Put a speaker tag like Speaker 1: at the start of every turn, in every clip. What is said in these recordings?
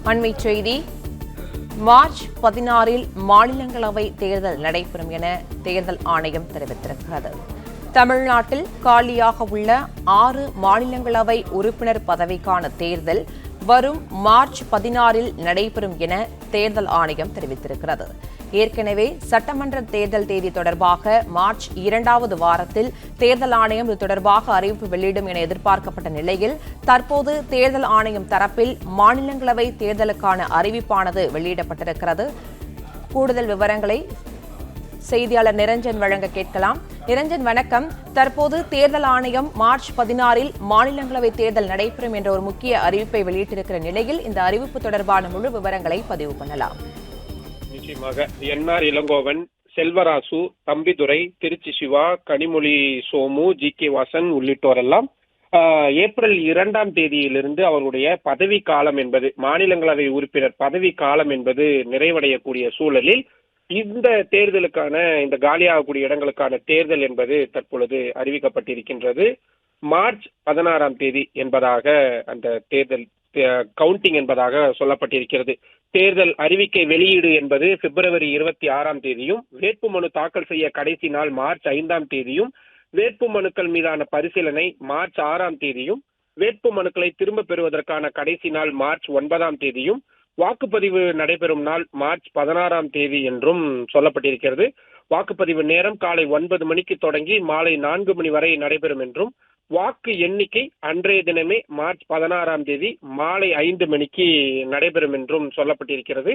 Speaker 1: அண்மைச் செய்தி. மார்ச் 16 மாநிலங்களவை தேர்தல் நடைபெறும் என தேர்தல் ஆணையம் தெரிவித்திருக்கிறது. தமிழ்நாட்டில் காலியாக உள்ள 6 மாநிலங்களவை உறுப்பினர் பதவிக்கான தேர்தல் வரும் மார்ச் 16 நடைபெறும் என தேர்தல் ஆணையம் தெரிவித்திருக்கிறது. ஏற்கனவே சட்டமன்ற தேர்தல் தேதி தொடர்பாக மார்ச் 2வது வாரத்தில் தேர்தல் ஆணையம் இது தொடர்பாக அறிவிப்பு வெளியிடும் என எதிர்பார்க்கப்பட்ட நிலையில் தற்போது தேர்தல் ஆணையம் தரப்பில் மாநிலங்களவை தேர்தலுக்கான அறிவிப்பானது வெளியிடப்பட்டிருக்கிறது. கூடுதல் விவரங்களை செய்தியாளர் நிரஞ்சன் வழங்க கேட்கலாம். நிரஞ்சன், வணக்கம். தற்போது தேர்தல் ஆணையம் மார்ச் 16 மாநிலங்களவை தேர்தல் நடைபெறும் என்ற ஒரு முக்கிய அறிவிப்பை வெளியிட்டிருக்கிற நிலையில் இந்த அறிவிப்பு தொடர்பான முழு விவரங்களை பதிவு பண்ணலாம்.
Speaker 2: நிச்சயமாக என்ஆர் இளங்கோவன், செல்வராசு, தம்பிதுரை, திருச்சி சிவா, கனிமொழி சோமு, ஜி.கே. வாசன் உள்ளிட்டோரெல்லாம் ஏப்ரல் 2ஆம் தேதியிலிருந்து அவருடைய பதவி காலம் என்பது மாநிலங்களவை உறுப்பினர் பதவி காலம் என்பது நிறைவடையக்கூடிய சூழலில் இந்த தேர்தலுக்கான இந்த காலியாகக்கூடிய இடங்களுக்கான தேர்தல் என்பது தற்பொழுது அறிவிக்கப்பட்டிருக்கின்றது. மார்ச் 16ஆம் தேதி என்பதாக அந்த தேர்தல் கவுண்டிங் என்பதாக சொல்லப்பட்டிருக்கிறது. தேர்தல் அறிவிக்கை வெளியீடு என்பது பிப்ரவரி 26ஆம் தேதியும், வேட்புமனு தாக்கல் செய்ய கடைசி நாள் மார்ச் 5ஆம் தேதியும், வேட்புமனுக்கள் மீதான பரிசீலனை மார்ச் 6ஆம் தேதியும், வேட்புமனுக்களை திரும்ப பெறுவதற்கான கடைசி நாள் மார்ச் 9ஆம் தேதியும், வாக்குப்பதிவு நடைபெறும் நாள் மார்ச் 16ஆம் தேதி என்றும் சொல்லப்பட்டிருக்கிறது. வாக்குப்பதிவு நேரம் காலை 9 மணிக்கு தொடங்கி மாலை 4 மணி வரை நடைபெறும் என்றும், வாக்கு எண்ணிக்கை அன்றைய தினமே மார்ச் 16ஆம் தேதி மாலை 5 மணிக்கு நடைபெறும் என்றும் சொல்லப்பட்டிருக்கிறது.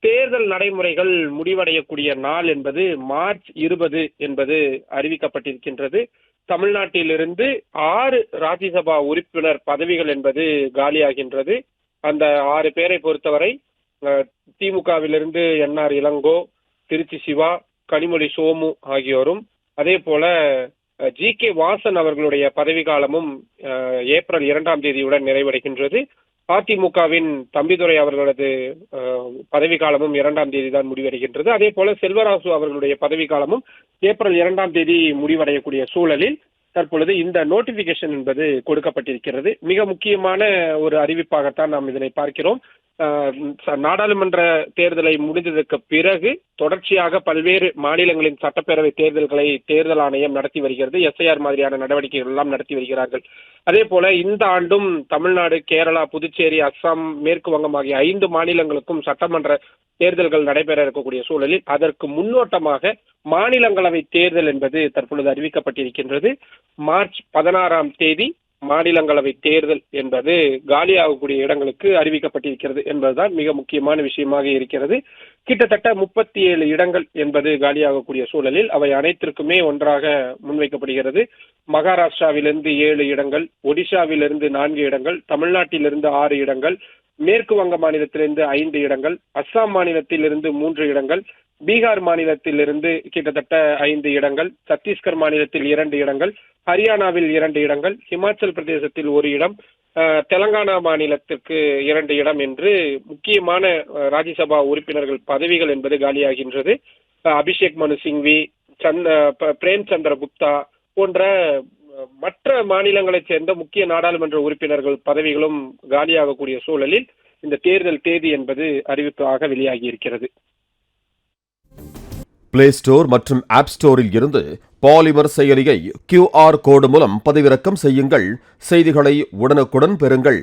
Speaker 2: தேர்தல் நடைமுறைகள் முடிவடையக்கூடிய நாள் என்பது மார்ச் 20 என்பது அறிவிக்கப்பட்டிருக்கின்றது. தமிழ்நாட்டிலிருந்து 6 ராஜ்யசபா உறுப்பினர் பதவிகள் என்பது காலியாகின்றது. அந்த 6 பேரை பொறுத்தவரை திமுகவிலிருந்து என்ஆர் இளங்கோ, திருச்சி சிவா, கனிமொழி சோமு ஆகியோரும், அதே போல ஜி.கே. வாசன் அவர்களுடைய பதவிக்காலமும் ஏப்ரல் 2ஆம் தேதியுடன் நிறைவடைகின்றது. அதிமுகவின் தம்பிதுரை அவர்களது பதவிக்காலமும் 2ஆம் தேதி தான் முடிவடைகின்றது. அதே போல செல்வராசு அவர்களுடைய பதவிக்காலமும் ஏப்ரல் 2ஆம் தேதி முடிவடையக்கூடிய சூழலில் தற்பொழுது இந்த நோட்டிபிகேஷன் என்பது கொடுக்கப்பட்டிருக்கிறது. மிக முக்கியமான ஒரு அறிவிப்பாகத்தான் நாம் இதனை பார்க்கிறோம். நாடாளுமன்ற தேர்தலை முடிந்ததற்கு பிறகு தொடர்ச்சியாக பல்வேறு மாநிலங்களின் சட்டப்பேரவை தேர்தல்களை தேர்தல் ஆணையம் நடத்தி வருகிறது. எஸ்ஐஆர் மாதிரியான நடவடிக்கைகள் எல்லாம் நடத்தி வருகிறார்கள். அதே போல இந்த ஆண்டும் தமிழ்நாடு, கேரளா, புதுச்சேரி, அஸ்ஸாம், மேற்கு வங்கம் ஆகிய 5 மாநிலங்களுக்கும் சட்டமன்ற தேர்தல்கள் நடைபெற இருக்கக்கூடிய சூழலில் அதற்கு முன்னோட்டமாக மாநிலங்களவை தேர்தல் என்பது தற்பொழுது அறிவிக்கப்பட்டிருக்கின்றது. மார்ச் 16ஆம் தேதி மாநிலங்களவை தேர்தல் என்பது காலியாகக்கூடிய இடங்களுக்கு அறிவிக்கப்பட்டிருக்கிறது என்பதுதான் மிக முக்கியமான விஷயமாக இருக்கிறது. கிட்டத்தட்ட 37 இடங்கள் என்பது காலியாகக்கூடிய சூழலில் அவை அனைத்திற்குமே ஒன்றாக முன்வைக்கப்படுகிறது. மகாராஷ்டிராவிலிருந்து 7 இடங்கள், ஒடிஷாவிலிருந்து 4 இடங்கள், தமிழ்நாட்டிலிருந்து 6 இடங்கள், மேற்கு வங்க மாநிலத்திலிருந்து 5 இடங்கள், அஸ்ஸாம் மாநிலத்திலிருந்து 3 இடங்கள், பீகார் மாநிலத்திலிருந்து கிட்டத்தட்ட 5 இடங்கள், சத்தீஸ்கர் மாநிலத்தில் 2 இடங்கள், ஹரியானாவில் 2 இடங்கள், ஹிமாச்சல் பிரதேசத்தில் 1 இடம், தெலங்கானா மாநிலத்திற்கு 2 இடம் என்று முக்கியமான ராஜ்யசபா உறுப்பினர்கள் பதவிகள் என்பது காலியாகின்றது. அபிஷேக் மனு சிங்வி, பிரேம் சந்திர குப்தா போன்ற மற்ற மாநிலங்களைச் சேர்ந்த முக்கிய நாடாளுமன்ற உறுப்பினர்கள் பதவிகளும் காலியாகக்கூடிய சூழலில் இந்த தேர்தல் தேதி என்பது அறிவிப்பாக வெளியாகி இருக்கிறது.
Speaker 3: பிளே ஸ்டோர் மற்றும் ஆப் ஸ்டோரில் இருந்து பாலிமர் செயலியை QR கோடு மூலம் பதிவிறக்கம் செய்யுங்கள். செய்திகளை உடனுக்குடன் பெறுங்கள்.